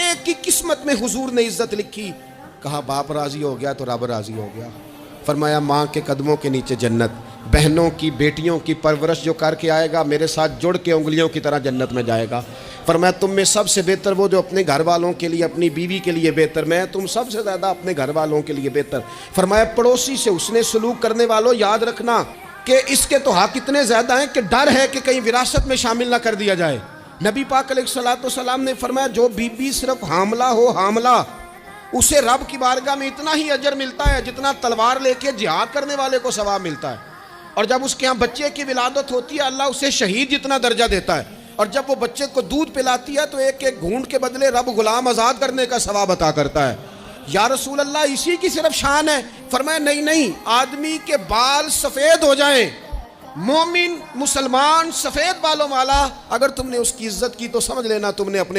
एक की किस्मत में हुजूर ने इज्जत लिखी। कहा बाप राजी हो गया तो रब राजी हो गया। फरमाया माँ के कदमों के नीचे जन्नत, बहनों की बेटियों की परवरिश जो करके आएगा मेरे साथ जुड़ के उंगलियों की तरह जन्नत में जाएगा। फरमाया तुम में सबसे बेहतर वो जो अपने घर वालों के लिए, अपनी बीवी के लिए बेहतर, मैं तुम सबसे ज़्यादा अपने घर वालों के लिए बेहतर। फरमाया पड़ोसी से उसने सलूक करने वालों याद रखना कि इसके तो हक इतने ज़्यादा हैं कि डर है कि कहीं विरासत में शामिल ना कर दिया जाए। नबी पाक अलैहिस्सलाम ने फरमाया जो बीबी सिर्फ हामला हो, हामला, उसे रब की बारगाह में इतना ही अजर मिलता है जितना तलवार लेके जिहाद करने वाले को सवाब मिलता है। और जब उसके यहाँ बच्चे की विलादत होती है अल्लाह उसे शहीद जितना दर्जा देता है। और जब वो बच्चे को दूध पिलाती है तो एक एक घूंट के बदले रब गुलाम आज़ाद करने का सवाब अता करता है। या रसूल अल्लाह इसी की सिर्फ शान है? फरमाया नहीं नहीं, आदमी के बाल सफ़ेद हो जाएं, मोमिन मुसलमान सफ़ेद बालों वाला, अगर तुमने उसकी इज्जत की तो समझ लेना तुमने अपने